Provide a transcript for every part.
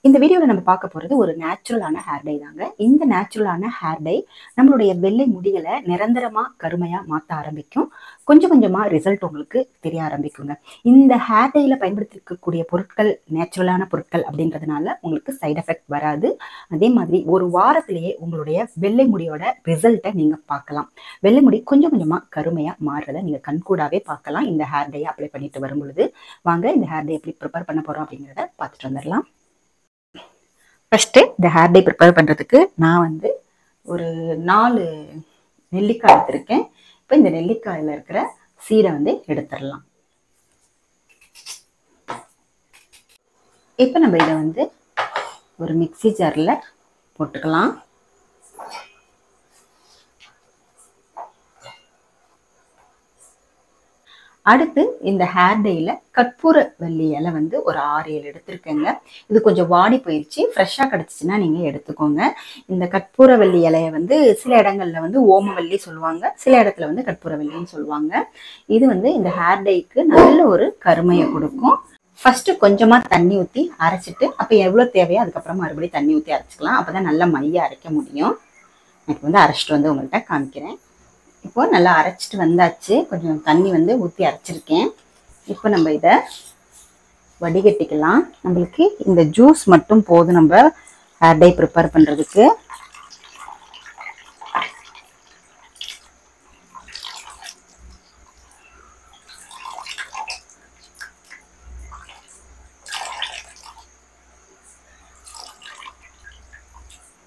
இந்த வீடியோவில் நம்ம பார்க்க போகிறது ஒரு நேச்சுரலான ஹேர் டை தாங்க. இந்த நேச்சுரலான ஹேர் டை நம்மளுடைய வெள்ளை முடிகளை நிரந்தரமாக கருமையாக மாற்ற ஆரம்பிக்கும். கொஞ்சம் கொஞ்சமாக ரிசல்ட் உங்களுக்கு தெரிய ஆரம்பிக்குங்க. இந்த ஹேர் டையில் பயன்படுத்திருக்கக்கூடிய பொருட்கள் நேச்சுரலான பொருட்கள் அப்படின்றதுனால உங்களுக்கு சைட் எஃபெக்ட் வராது. அதே மாதிரி ஒரு வாரத்திலேயே உங்களுடைய வெள்ளை முடியோட ரிசல்ட்டை நீங்கள் பார்க்கலாம். வெள்ளை முடி கொஞ்சம் கொஞ்சமாக கருமையாக மாறுறதை நீங்கள் கண்கூடாவே பார்க்கலாம் இந்த ஹேர் டையை அப்ளை பண்ணிட்டு வரும் பொழுது. வாங்க இந்த ஹேர் டை எப்படி ப்ரிப்பேர் பண்ண போகிறோம் அப்படிங்கிறத பார்த்துட்டு வந்துடலாம். ஃபஸ்ட்டு இந்த ஹேர் டை ப்ரிப்பேர் பண்ணுறதுக்கு நான் ஒரு 4 நெல்லிக்காய் எடுத்திருக்கேன். இப்போ இந்த நெல்லிக்காயில் இருக்கிற சீரை எடுத்துடலாம். இப்போ நம்ம இதை ஒரு மிக்ஸி ஜாரில் போட்டுக்கலாம். அடுத்து இந்த ஹேர் டையில் கற்பூரவள்ளி இலை ஒரு 6-7 எடுத்துருக்கேங்க. இது கொஞ்சம் வாடி போயிடுச்சு. ஃப்ரெஷ்ஷாக கிடச்சிச்சின்னா நீங்கள் எடுத்துக்கோங்க. இந்த கற்பூரவள்ளி இலையை சில இடங்களில் ஓமவல்லி சொல்லுவாங்க, சில இடத்துல கற்பூரவல்லின்னு சொல்லுவாங்க. இது இந்த ஹேர் டைக்கு நல்ல ஒரு கருமையை கொடுக்கும். ஃபஸ்ட்டு கொஞ்சமாக தண்ணி ஊற்றி அரைச்சிட்டு அப்போ எவ்வளோ தேவையோ அதுக்கப்புறம் மறுபடியும் தண்ணி ஊற்றி அரைச்சிக்கலாம். அப்போ தான் நல்லா மைய அரைக்க முடியும். எனக்கு அரைச்சிட்டு உங்கள்கிட்ட காமிக்கிறேன். இப்போ நல்லா அரைச்சிட்டு வந்தாச்சு. கொஞ்சம் தண்ணி ஊற்றி அரைச்சிருக்கேன். இப்போ நம்ம இதை வடிகட்டிக்கலாம். நம்மளுக்கு இந்த ஜூஸ் மட்டும் போதும் நம்ம ஹேர் டை ப்ரிப்பேர் பண்ணுறதுக்கு.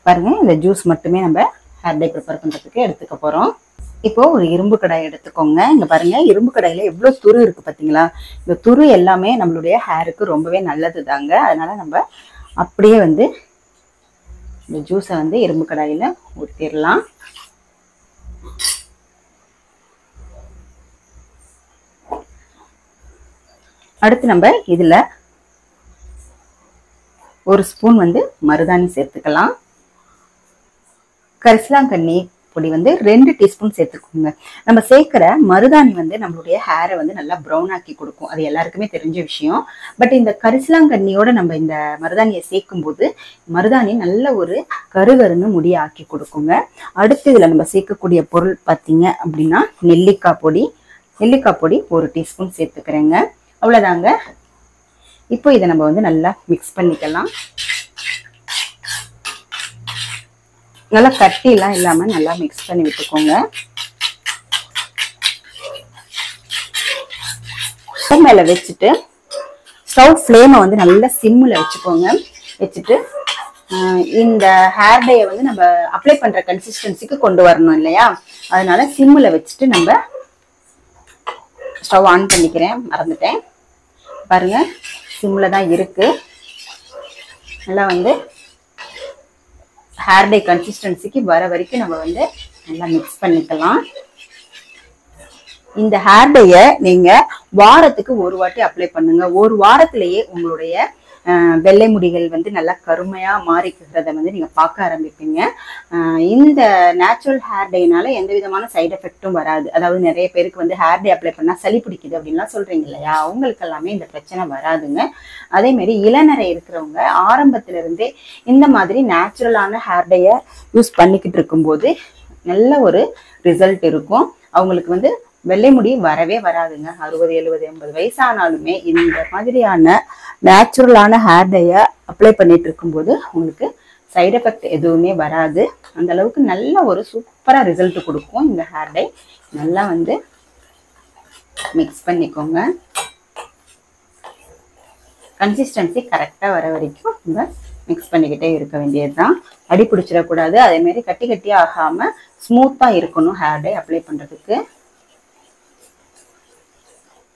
பாருங்க, இந்த ஜூஸ் மட்டுமே நம்ம ஹேர் டை ப்ரிப்பேர் பண்ணுறதுக்கு எடுத்துக்க போகிறோம். இப்போ ஒரு இரும்பு கடாய் எடுத்துக்கோங்க. இங்க பாருங்க, இரும்பு கடாயில எவ்வளவு துரு இருக்கு பாத்தீங்களா? இந்த துரு எல்லாமே நம்மளுடைய ஹேருக்கு ரொம்பவே நல்லது தாங்க. அதனால நம்ம அப்படியே இந்த ஜூஸை இரும்பு கடாயில ஊற்றிடலாம். அடுத்து நம்ம இதுல 1 ஸ்பூன் மருதாணி சேர்த்துக்கலாம். கரிசலாங்கண்ணி பொடி 2 டீஸ்பூன் சேர்த்துக்கோங்க. நம்ம சேர்க்கிற மருதாணி நம்மளுடைய ஹேரை நல்லா ப்ரௌன் ஆக்கி கொடுக்கும். அது எல்லாருக்குமே தெரிஞ்ச விஷயம். பட் இந்த கரிசலாங்கண்ணியோட நம்ம இந்த மருதாணியை சேர்க்கும் போது மருதாணி நல்ல ஒரு கருகருன்னு முடிய ஆக்கி கொடுக்குங்க. அடுத்து இதில் நம்ம சேர்க்கக்கூடிய பொருள் பார்த்தீங்க அப்படின்னா நெல்லிக்காய் பொடி. நெல்லிக்காய் பொடி 1 டீஸ்பூன் சேர்த்துக்கிறேங்க. அவ்வளோதாங்க. இப்போ இதை நம்ம நல்லா மிக்ஸ் பண்ணிக்கலாம். நல்லா கட்டிலாம் இல்லாம நல்லா மிக்ஸ் பண்ணி விட்டுக்கோங்க. ஸ்டவ் மேல வச்சுட்டு ஸ்டவ் ஃப்ளேமை நல்லா சிம்மில் வச்சுக்கோங்க. வச்சுட்டு இந்த ஹேர் டையை நம்ம அப்ளை பண்ற கன்சிஸ்டன்சிக்கு கொண்டு வரணும் இல்லையா? அதனால சிம்மில் வச்சுட்டு நம்ம ஸ்டவ் ஆன் பண்ணிக்கிறேன், மறந்துட்டேன். பாருங்க, சிம்மில் தான் இருக்கு. நல்லா ஹேர் டை கன்சிஸ்டன்சிக்கு வர வரைக்கும் நம்ம நல்லா மிக்ஸ் பண்ணிக்கலாம். இந்த ஹேர் டையை நீங்க வாரத்துக்கு 1 வாட்டி அப்ளை பண்ணுங்க. ஒரு வாரத்திலேயே உங்களுடைய வெள்ளை முடிகள் நல்லா கருமையா மாறிக்கிறத நீங்க பார்க்க ஆரம்பிப்பீங்க. இந்த நேச்சுரல் ஹேர் டைனால எந்த விதமான சைட் எஃபெக்டும் வராது. அதாவது நிறைய பேருக்கு ஹேர் டை அப்ளை பண்ணா சளி பிடிக்குது அப்படின்லாம் சொல்றீங்க இல்லையா? அவங்களுக்கு எல்லாமே இந்த பிரச்சனை வராதுங்க. அதே மாதிரி இளநரை இருக்கிறவங்க ஆரம்பத்துல இருந்தே இந்த மாதிரி நேச்சுரலான ஹேர் டையை யூஸ் பண்ணிக்கிட்டு இருக்கும்போது நல்ல ஒரு ரிசல்ட் இருக்கும். அவங்களுக்கு வெள்ளை முடி வரவே வராதுங்க. 60, 70, 80 வயசானாலுமே இந்த மாதிரியான நேச்சுரலான ஹேர் டையை அப்ளை பண்ணிட்டு இருக்கும்போது உங்களுக்கு சைட் எஃபெக்ட் எதுவுமே வராது. அந்த அளவுக்கு நல்ல ஒரு சூப்பரா ரிசல்ட் கொடுக்கும் இந்த ஹேர் டை. நல்லா மிக்ஸ் பண்ணிக்கோங்க. கன்சிஸ்டன்சி கரெக்டா வர வரைக்கும் நம்ம மிக்ஸ் பண்ணிக்கிட்டே இருக்க வேண்டியதுதான். அடி பிடிச்சிடக்கூடாது. அதே மாதிரி கட்டி கட்டியா ஆகாம ஸ்மூத்தா இருக்கணும் ஹேர் டை அப்ளை பண்றதுக்கு.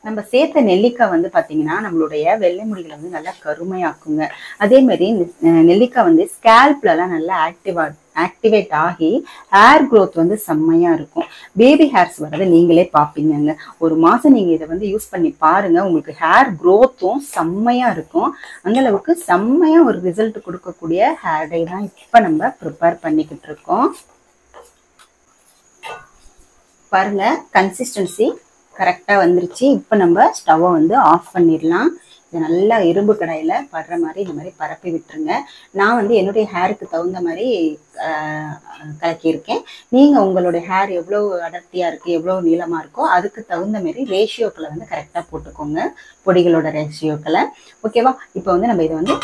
நம்ம சேர்த்த நெல்லிக்காய் பாத்தீங்கன்னா நம்மளுடைய வெள்ளை முடிகளை நல்லா கருமையாக்குங்க. அதே மாதிரி நெல்லிக்காய் ஸ்கேல்ப்லாம் நல்லா ஆக்டிவேட் ஆகி ஹேர் க்ரோத் செம்மையா இருக்கும். பேபி ஹேர்ஸ் வரதை நீங்களே பார்ப்பீங்க. ஒரு மாசம் நீங்க இதை யூஸ் பண்ணி பாருங்க. உங்களுக்கு ஹேர் க்ரோத்தும் செம்மையா இருக்கும். அந்த அளவுக்கு செம்மையா ஒரு ரிசல்ட் கொடுக்கக்கூடிய ஹேர் டை தான் இப்ப நம்ம ப்ரிப்பேர் பண்ணிக்கிட்டு இருக்கோம். பாருங்க, கன்சிஸ்டன்சி கரெக்டா வந்துருச்சு. இப்போ நம்ம ஸ்டவ்வை ஆஃப் பண்ணிடலாம். நல்லா இரும்பு கடாயில படுற மாதிரி இந்த மாதிரி பரப்பி விட்டுருங்க. நான் வந்து என்னுடைய ஹேருக்கு தகுந்த மாதிரி கலக்கியிருக்கேன். நீங்க உங்களுடைய ஹேர் எவ்வளவு அடர்த்தியா இருக்கு, எவ்வளவு நீளமா இருக்கோ அதுக்கு தகுந்த மாதிரி ரேஷியோக்களை வந்து கரெக்டா போட்டுக்கோங்க, பொடிகளோட ரேஷியோக்களை. ஓகேவா? இப்போ வந்து நம்ம இதை வந்து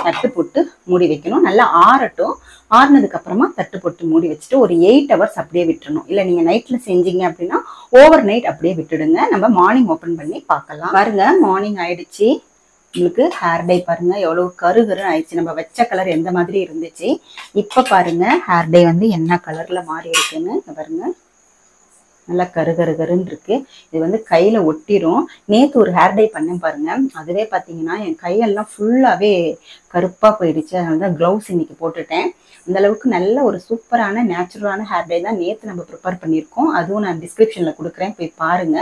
தட்டு போட்டு மூடி வைக்கணும். நல்லா ஆறட்டும். ஆறுனதுக்கு அப்புறமா தட்டு போட்டு மூடி வச்சுட்டு ஒரு 8 hours அப்படியே விட்டுறணும். இல்ல நீங்க நைட்ல செஞ்சீங்க அப்படின்னா ஓவர் நைட் அப்படியே விட்டுடுங்க. நம்ம மார்னிங் ஓபன் பண்ணி பார்க்கலாம். பாருங்க, மார்னிங் ஆயிடுச்சு. உங்களுக்கு ஹேர் டை பாருங்க எவ்வளவு கருகருன்னு ஆயிடுச்சு. நம்ம வச்ச கலர் எந்த மாதிரி இருந்துச்சு, இப்ப பாருங்க ஹேர் டை வந்து என்ன கலர்ல மாறி இருக்குன்னு பாருங்க. நல்லா கருகருகருன்னு இருக்கு. இது வந்து கையில ஒட்டிரும். நேத்து ஒரு ஹேர் டை பண்ணேன் பாருங்க, அதுவே பாத்தீங்கன்னா என் கையெல்லாம் ஃபுல்லாவே கருப்பா போயிடுச்சு. அதனாலதான் கிளவுஸ் இன்னைக்கு போட்டுட்டேன். அந்த அளவுக்கு நல்ல ஒரு சூப்பரான நேச்சுரலான ஹேர் டை தான் நேத்து நம்ம ப்ரிப்பேர் பண்ணியிருக்கோம். அதுவும் நான் டிஸ்கிரிப்ஷன்ல கொடுக்குறேன், போய் பாருங்க.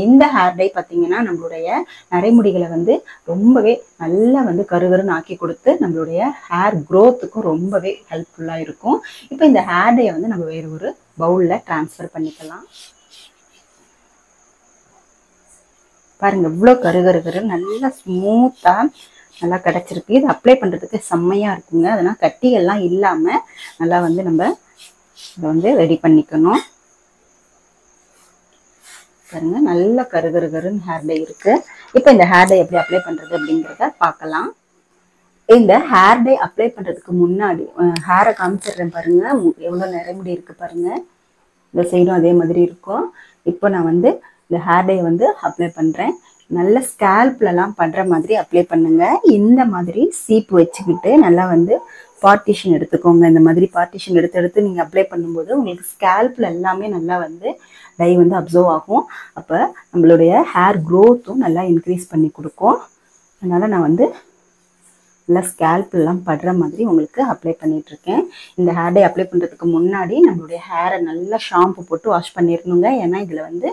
இந்த ஹேர் டை பாத்தீங்கன்னா நம்மளுடைய நரைமுடிகளை வந்து ரொம்பவே நல்லா வந்து கருகருன்னு ஆக்கி கொடுத்து நம்மளுடைய ஹேர் க்ரோத்துக்கும் ரொம்பவே ஹெல்ப்ஃபுல்லா இருக்கும். இப்போ இந்த ஹேர் டையை வந்து நம்ம வேற ஒரு பவுல்ல டிரான்ஸ்ஃபர் பண்ணிக்கலாம். பாருங்க இவ்வளவு கருகருகரு நல்லா ஸ்மூத்தா நல்லா கிடைச்சிருக்கு. இது அப்ளை பண்றதுக்கு செம்மையா இருக்குங்க. அதனால கட்டிகள்லாம் இல்லாம நல்லா வந்து நம்ம இதை வந்து ரெடி பண்ணிக்கணும். பாருங்க நல்ல கருகருகருன்னு ஹேர் டை இருக்கு. இப்போ இந்த ஹேர் டை எப்படி அப்ளை பண்றது அப்படிங்கிறத பார்க்கலாம். இந்த ஹேர் டை அப்ளை பண்றதுக்கு முன்னாடி ஹேரை காமிச்சிடுறேன் பாருங்க. எவ்வளவு நரைமுடி இருக்கு பாருங்க. இந்த சைடும் அதே மாதிரி இருக்கும். இப்போ நான் வந்து இந்த ஹேர் டை வந்து அப்ளை பண்றேன். நல்ல ஸ்கேல்ப்லாம் பண்ற மாதிரி அப்ளை பண்ணுங்க. இந்த மாதிரி சீப்பு வச்சுக்கிட்டு நல்லா வந்து பார்ட்டிஷன் எடுத்துக்கோங்க. இந்த மாதிரி பார்ட்டிஷன் எடுத்து நீங்க அப்ளை பண்ணும்போது உங்களுக்கு ஸ்கேல்ப்ல எல்லாமே நல்லா வந்து டை வந்து அப்சர்வ் ஆகும். அப்ப நம்மளுடைய ஹேர் க்ரோத்தும் நல்லா இன்க்ரீஸ் பண்ணி கொடுக்கும். அதனால நான் வந்து நல்லா ஸ்கேல்ப்லாம் படுற மாதிரி உங்களுக்கு அப்ளை பண்ணிட்டு இருக்கேன். இந்த ஹேர் டை அப்ளை பண்றதுக்கு முன்னாடி நம்மளுடைய ஹேரை நல்லா ஷாம்பு போட்டு வாஷ் பண்ணிடணுங்க. ஏன்னா இதுல வந்து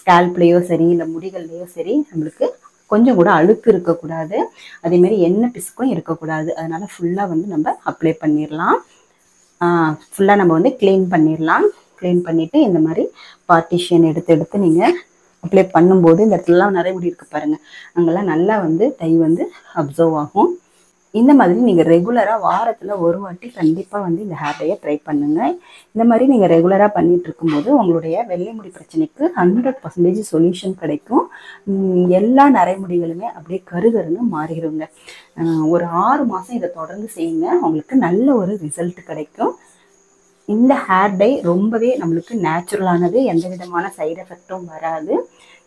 ஸ்கேல்ப்லயோ சரி இல்லை முடிகள்லையோ சரி நம்மளுக்கு கொஞ்சம் கூட அழுக்கு இருக்கக்கூடாது, அதே மாதிரி எண்ணெய் பிசுக்கும் இருக்கக்கூடாது. அதனால ஃபுல்லா வந்து நம்ம அப்ளை பண்ணிடலாம். ஃபுல்லா நம்ம வந்து கிளீன் பண்ணிடலாம். கிளீன் பண்ணிட்டு இந்த மாதிரி பார்ட்டிஷன் எடுத்து நீங்க அப்ளை பண்ணும்போது இந்த இடத்துலலாம் நிறைய முடி இருக்கு பாருங்க, அங்கெல்லாம் நல்லா வந்து டை வந்து அப்சர்வ் ஆகும். இந்த மாதிரி நீங்க ரெகுலரா வாரத்துல ஒரு வாட்டி கண்டிப்பா வந்து இந்த ஹேர் டையை ட்ரை பண்ணுங்க. இந்த மாதிரி நீங்க ரெகுலரா பண்ணிட்டு இருக்கும்போது உங்களுடைய வெள்ளை முடி பிரச்சனைக்கு 100% சொல்யூஷன் கிடைக்கும். எல்லா நரைமுடிகளுமே அப்படியே கருகருன்னு மாறிடுங்க. ஒரு 6 மாசம் இதை தொடர்ந்து செய்யுங்க, உங்களுக்கு நல்ல ஒரு ரிசல்ட் கிடைக்கும். இந்த ஹேர் டை ரொம்பவே நம்மளுக்கு நேச்சுரலானது, எந்த விதமான சைடு எஃபெக்டும் வராது.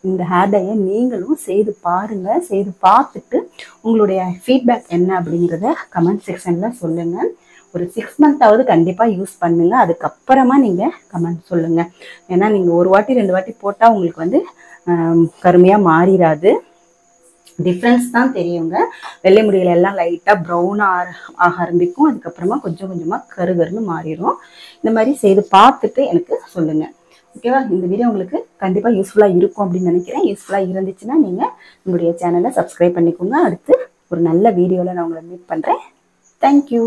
இந்த ஹேர் டையை நீங்களும் செய்து பாருங்க. செய்து பார்த்துட்டு உங்களுடைய ஃபீட்பேக் என்ன அப்படிங்கிறத கமெண்ட் செக்ஷன்ல சொல்லுங்க. ஒரு 6 month கண்டிப்பா யூஸ் பண்ணுங்க. அதுக்கப்புறமா நீங்க கமெண்ட் சொல்லுங்க. ஏன்னா நீங்க ஒரு வாட்டி 2 வாட்டி போட்டா உங்களுக்கு வந்து கருமையா மாறிடாது, டிஃப்ரென்ஸ் தான் தெரியுங்க. வெள்ளை முடிகள் எல்லாம் லைட்டா ப்ரௌனா ஆக ஆரம்பிக்கும். அதுக்கப்புறமா கொஞ்சம் கொஞ்சமா கருகருன்னு மாறிடும். இந்த மாதிரி செய்து பார்த்துட்டு எனக்கு சொல்லுங்க. ஓகேவா? இந்த வீடியோ உங்களுக்கு கண்டிப்பா யூஸ்ஃபுல்லா இருக்கும் அப்படின்னு நினைக்கிறேன். யூஸ்ஃபுல்லா இருந்துச்சுன்னா நீங்க நம்மளுடைய சேனலை சப்ஸ்கிரைப் பண்ணிக்கோங்க. அடுத்து ஒரு நல்ல வீடியோல நான் உங்களை மீட் பண்றேன். தேங்க்யூ.